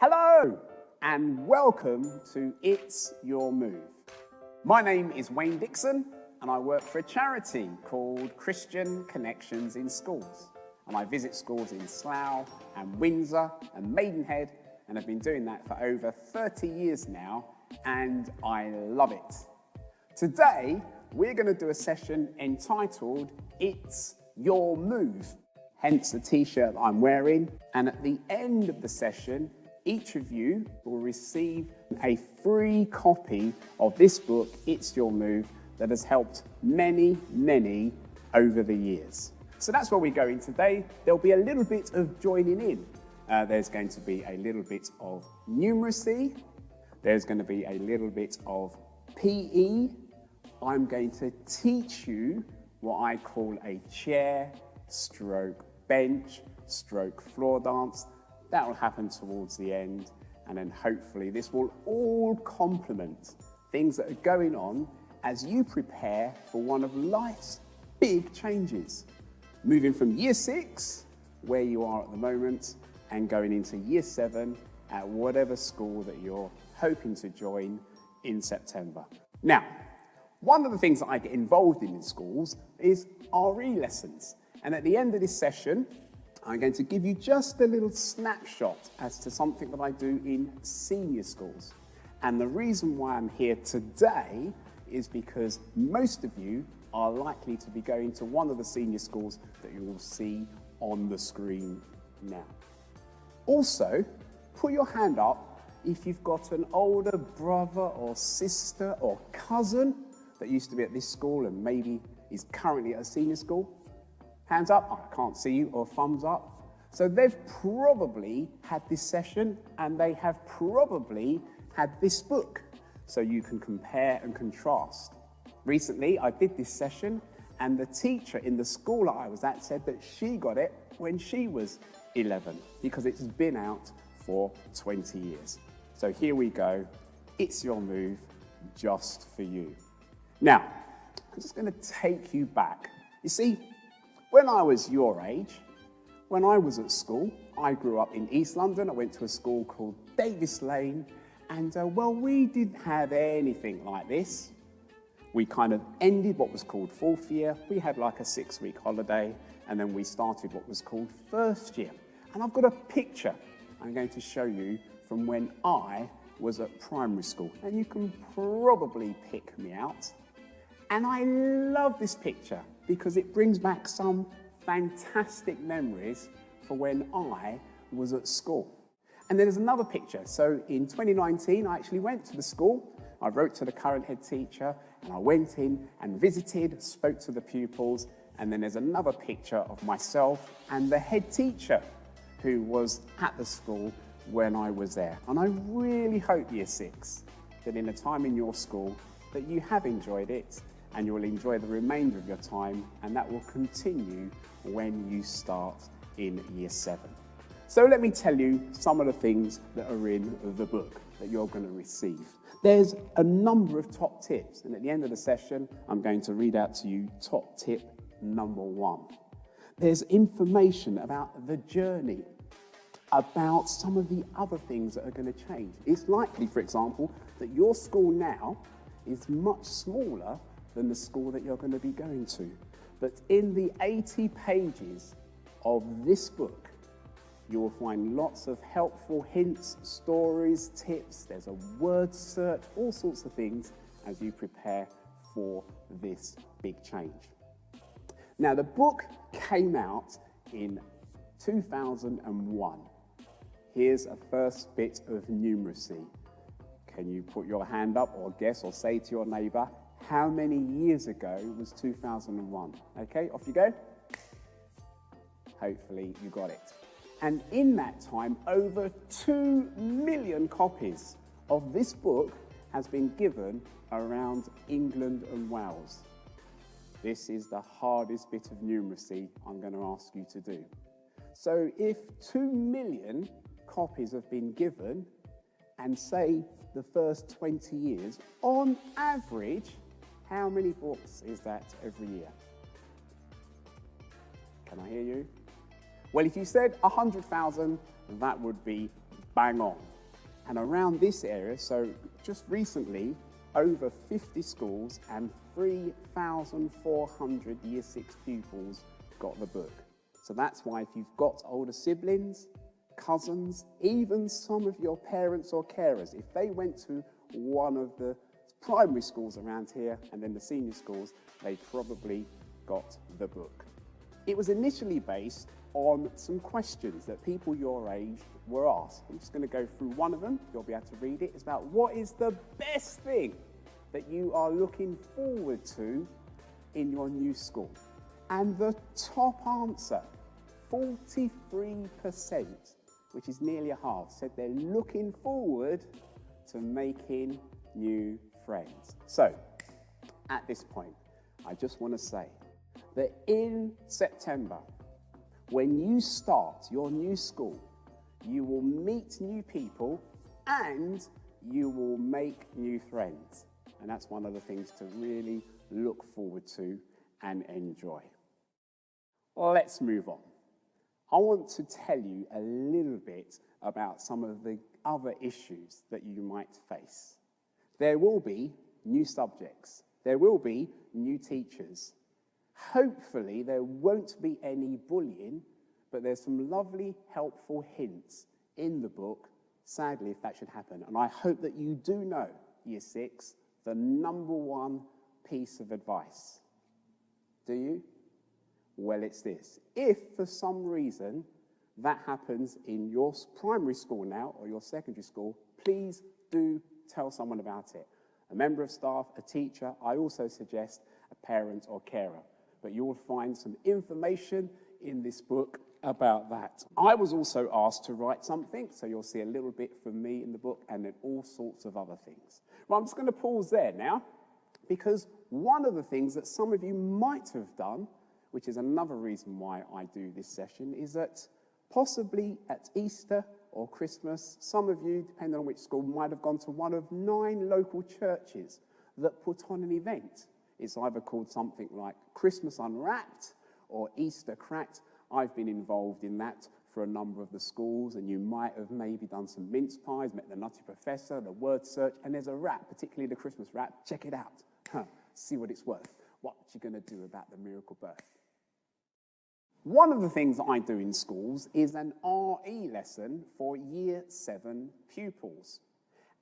Hello and welcome to It's Your Move. My name is Wayne Dixon and I work for a charity called Christian Connections in Schools. And I visit schools in Slough and Windsor and Maidenhead and have been doing that for over 30 years now and I love it. Today we're going to do a session entitled It's Your Move, hence the t-shirt that I'm wearing. And at the end of the session, each of you will receive a free copy of this book, It's Your Move, that has helped many over the years. So that's where we're going today. There'll be a little bit of joining in. There's going to be a little bit of numeracy. There's going to be a little bit of PE. I'm going to teach you what I call a chair, stroke bench, stroke floor dance. That will happen towards the end, and then hopefully this will all complement things that are going on as you prepare for one of life's big changes. Moving from year 6, where you are at the moment, and going into year 7 at whatever school that you're hoping to join in September. Now, one of the things that I get involved in schools is RE lessons. And at the end of this session, I'm going to give you just a little snapshot as to something that I do in senior schools. And the reason why I'm here today is because most of you are likely to be going to one of the senior schools that you will see on the screen now. Also, put your hand up if you've got an older brother or sister or cousin that used to be at this school and maybe is currently at a senior school. Hands up, I can't see you, or thumbs up. So they've probably had this session and they have probably had this book. So you can compare and contrast. Recently, I did this session and the teacher in the school that I was at said that she got it when she was 11 because it's been out for 20 years. So here we go. It's Your Move, just for you. Now, I'm just going to take you back. You see, when I was your age, when I was at school, I grew up in East London. I went to a school called Davis Lane, and well, we didn't have anything like this. We kind of ended what was called 4th year. We had like a 6-week holiday, and then we started what was called 1st year. And I've got a picture I'm going to show you from when I was at primary school, and you can probably pick me out. And I love this picture because it brings back some fantastic memories for when I was at school. And then there's another picture. So in 2019, I actually went to the school. I wrote to the current head teacher and I went in and visited, spoke to the pupils. And then there's another picture of myself and the head teacher who was at the school when I was there. And I really hope year 6 that in a time in your school that you have enjoyed it and you will enjoy the remainder of your time, and that will continue when you start in year 7. So let me tell you some of the things that are in the book that you're going to receive. There's a number of top tips, and at the end of the session, I'm going to read out to you top tip number 1. There's information about the journey, about some of the other things that are going to change. It's likely, for example, that your school now is much smaller than the school that you're going to be going to. But in the 80 pages of this book, you will find lots of helpful hints, stories, tips. There's a word search, all sorts of things as you prepare for this big change. Now, the book came out in 2001. Here's a first bit of numeracy. Can you put your hand up or guess or say to your neighbour, how many years ago was 2001? Okay, off you go. Hopefully you got it. And in that time, over 2 million copies of this book has been given around England and Wales. This is the hardest bit of numeracy I'm going to ask you to do. So if 2 million copies have been given, and say the first 20 years, on average, how many books is that every year? Can I hear you? Well, if you said 100,000, that would be bang on. And around this area, so just recently, over 50 schools and 3,400 Year 6 pupils got the book. So that's why if you've got older siblings, cousins, even some of your parents or carers, if they went to one of the primary schools around here and then the senior schools, they probably got the book. It was initially based on some questions that people your age were asked. I'm just going to go through one of them. You'll be able to read it. It's about what is the best thing that you are looking forward to in your new school. And the top answer, 43%, which is nearly a half, said they're looking forward to making new friends. So, at this point, I just want to say that in September, when you start your new school, you will meet new people and you will make new friends. And that's one of the things to really look forward to and enjoy. Let's move on. I want to tell you a little bit about some of the other issues that you might face. There will be new subjects. There will be new teachers. Hopefully there won't be any bullying, but there's some lovely, helpful hints in the book, sadly, if that should happen. And I hope that you do know, Year 6, the number one piece of advice. Do you? Well, it's this. If for some reason that happens in your primary school now or your secondary school, please do tell someone about it. A member of staff, a teacher, I also suggest a parent or carer. But you will find some information in this book about that. I was also asked to write something, so you'll see a little bit from me in the book and then all sorts of other things. Well, I'm just going to pause there now, because one of the things that some of you might have done, which is another reason why I do this session, is that possibly at Easter or Christmas, some of you, depending on which school, might have gone to one of 9 local churches that put on an event. It's either called something like Christmas Unwrapped or Easter Cracked. I've been involved in that for a number of the schools, and you might have maybe done some mince pies, met the Nutty Professor, the word search, and there's a wrap, particularly the Christmas wrap. Check it out. See what it's worth. What you going to do about the miracle birth? One of the things that I do in schools is an RE lesson for Year 7 pupils.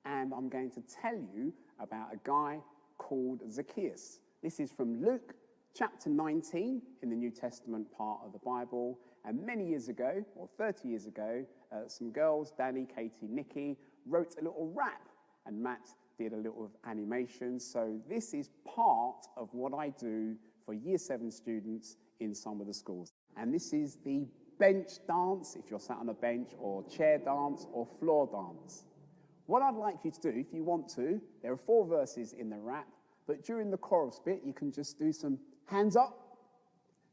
And I'm going to tell you about a guy called CCiS. This is from Luke chapter 19 in the New Testament part of the Bible. And many years ago, or 30 years ago, some girls, Danny, Katie, Nikki, wrote a little rap, and Matt did a little animation. So this is part of what I do for Year 7 students in some of the schools. And this is the bench dance, if you're sat on a bench, or chair dance, or floor dance. What I'd like you to do, if you want to, there are 4 verses in the rap, but during the chorus bit, you can just do some hands up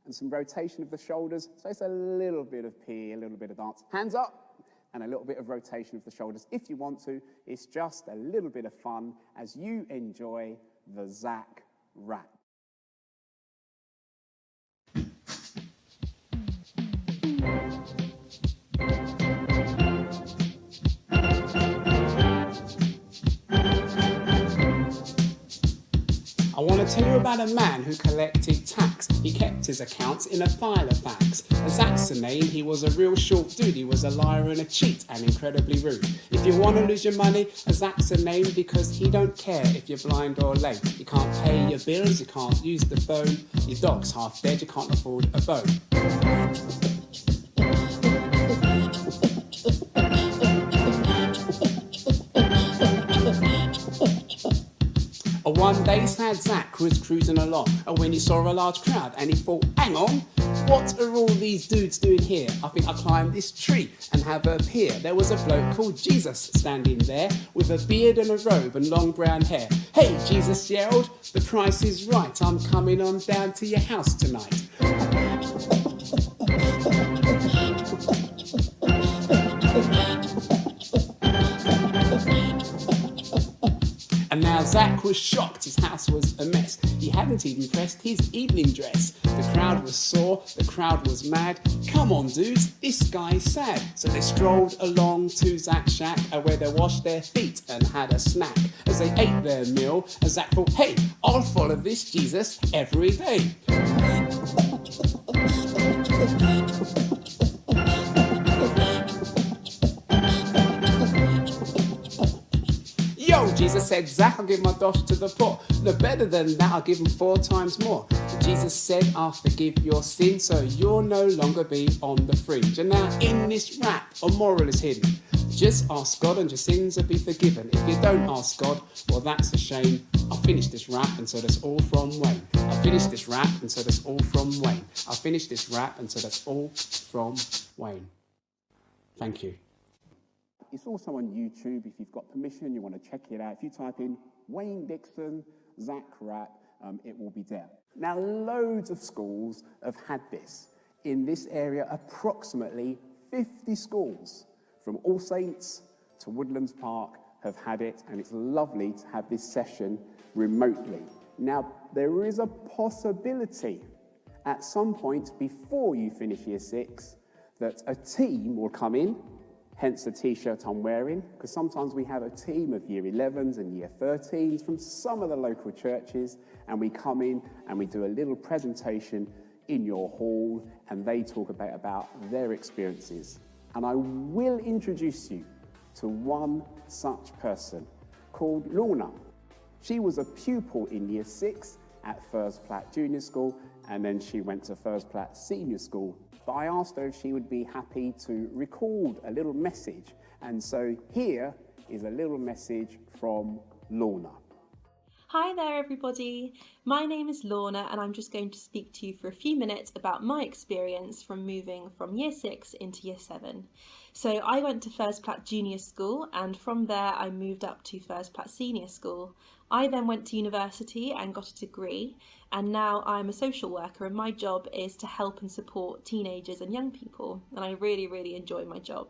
and some rotation of the shoulders. So it's a little bit of PE, a little bit of dance. Hands up and a little bit of rotation of the shoulders. If you want to, it's just a little bit of fun as you enjoy the Zach rap. I want to tell you about a man who collected tax. He kept his accounts in a file of facts. Zach's the name, he was a real short dude. He was a liar and a cheat and incredibly rude. If you want to lose your money, Zach's the name, because he don't care if you're blind or lame. You can't pay your bills, you can't use the phone. Your dog's half dead, you can't afford a bone. One day, sad Zach was cruising along, and when he saw a large crowd, and he thought, hang on, what are all these dudes doing here? I think I'll climb this tree and have a peer. There was a bloke called Jesus standing there, with a beard and a robe and long brown hair. Hey, Jesus yelled, the price is right, I'm coming on down to your house tonight. And now Zach was shocked, his house was a mess. He He hadn't even pressed his evening dress. The crowd was sore, the crowd was mad. Come on, dudes, this guy's sad. So they strolled along to Zach's shack, where they washed their feet and had a snack. As they ate their meal, Zach thought, hey, I'll follow this Jesus every day. Yo, Jesus said, Zach, I'll give my dosh to the poor. No, better than that, I'll give him 4 times more. Jesus said, I'll forgive your sin, so you'll no longer be on the fringe. And now in this rap, a moral is hidden. Just ask God and your sins will be forgiven. If you don't ask God, well, that's a shame. I'll finish this rap, and so that's all from Wayne. I'll finish this rap, and so that's all from Wayne. I'll finish this rap, and so that's all from Wayne. Thank you. It's also on YouTube. If you've got permission, you want to check it out. If you type in Wayne Dixon, Zach Rap, it will be there. Now, loads of schools have had this. In this area, approximately 50 schools, from All Saints to Woodlands Park, have had it, and it's lovely to have this session remotely. Now, there is a possibility at some point before you finish Year 6 that a team will come in, hence the t-shirt I'm wearing, because sometimes we have a team of Year 11s and Year 13s from some of the local churches, and we come in and we do a little presentation in your hall, and they talk about their experiences. And I will introduce you to one such person called Lorna. She was a pupil in Year 6 at First Platte Junior School, and then she went to First Platte Senior School. But I asked her if she would be happy to record a little message. And so here is a little message from Lorna. Hi there everybody, my name is Lorna and I'm just going to speak to you for a few minutes about my experience from moving from Year 6 into Year 7. So I went to First Platte Junior School, and from there I moved up to First Platte Senior School. I then went to university and got a degree, and now I'm a social worker, and my job is to help and support teenagers and young people, and I really enjoy my job.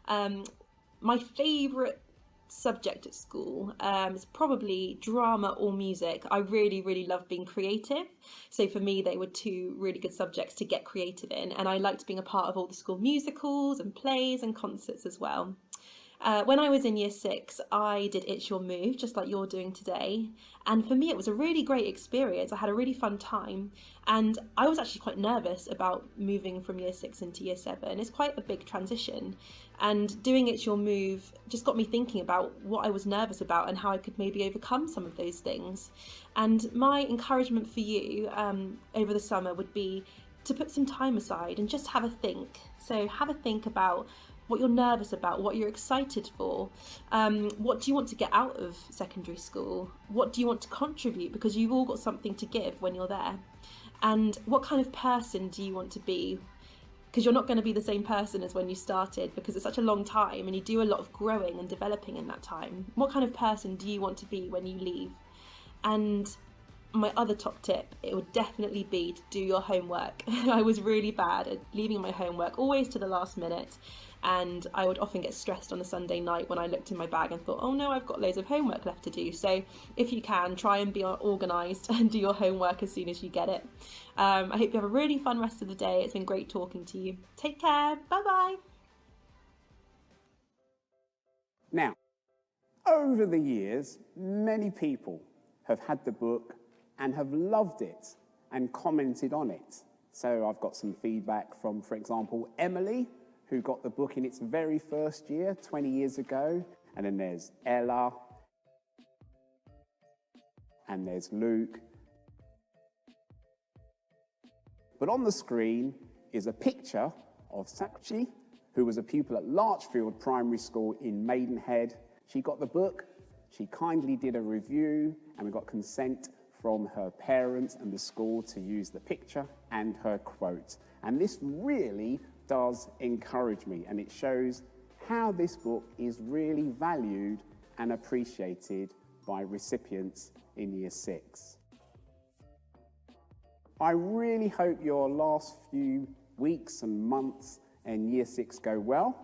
My favourite subject at school is probably drama or music. I really love being creative, so for me they were 2 really good subjects to get creative in, and I liked being a part of all the school musicals and plays and concerts as well. When I was in Year 6, I did It's Your Move, just like you're doing today. And for me, it was a really great experience. I had a really fun time. And I was actually quite nervous about moving from Year 6 into Year 7. It's quite a big transition. And doing It's Your Move just got me thinking about what I was nervous about and how I could maybe overcome some of those things. And my encouragement for you over the summer would be to put some time aside and just have a think. So have a think about what you're nervous about, what you're excited for, what do you want to get out of secondary school, what do you want to contribute, because you've all got something to give when you're there, and what kind of person do you want to be, because you're not going to be the same person as when you started, because it's such a long time and you do a lot of growing and developing in that time. What kind of person do you want to be when you leave? And my other top tip, it would definitely be to do your homework. I was really bad at leaving my homework always to the last minute, and I would often get stressed on a Sunday night when I looked in my bag and thought, oh no, I've got loads of homework left to do. So if you can, try and be organised and do your homework as soon as you get it. I hope you have a really fun rest of the day. It's been great talking to you. Take care. Bye bye. Now, over the years, many people have had the book and have loved it and commented on it. So I've got some feedback from, for example, Emily, who got the book in its very first year, 20 years ago. And then there's Ella, and there's Luke. But on the screen is a picture of Sakshi, who was a pupil at Larchfield Primary School in Maidenhead. She got the book, she kindly did a review, and we got consent from her parents and the school to use the picture and her quote. And this really does encourage me, and it shows how this book is really valued and appreciated by recipients in Year 6. I really hope your last few weeks and months in Year 6 go well,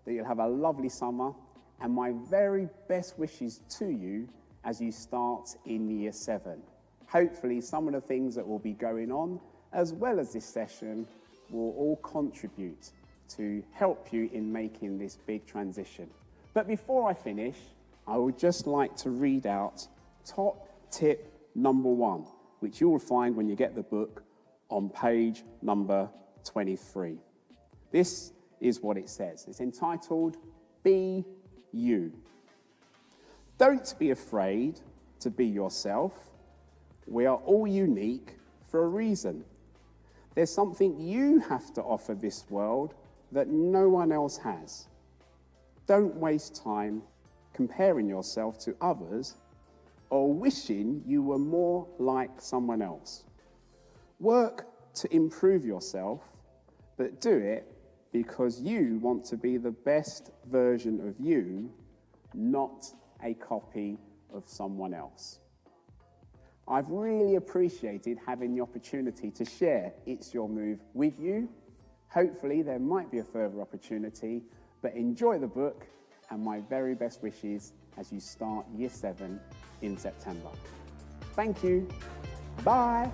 that you'll have a lovely summer, and my very best wishes to you as you start in Year 7. Hopefully some of the things that will be going on, as well as this session, will all contribute to help you in making this big transition. But before I finish, I would just like to read out top tip number 1, which you will find when you get the book on page number 23. This is what it says. It's entitled, Be You. Don't be afraid to be yourself. We are all unique for a reason. There's something you have to offer this world that no one else has. Don't waste time comparing yourself to others or wishing you were more like someone else. Work to improve yourself, but do it because you want to be the best version of you, not a copy of someone else. I've really appreciated having the opportunity to share It's Your Move with you. Hopefully there might be a further opportunity, but enjoy the book and my very best wishes as you start Year 7 in September. Thank you. Bye.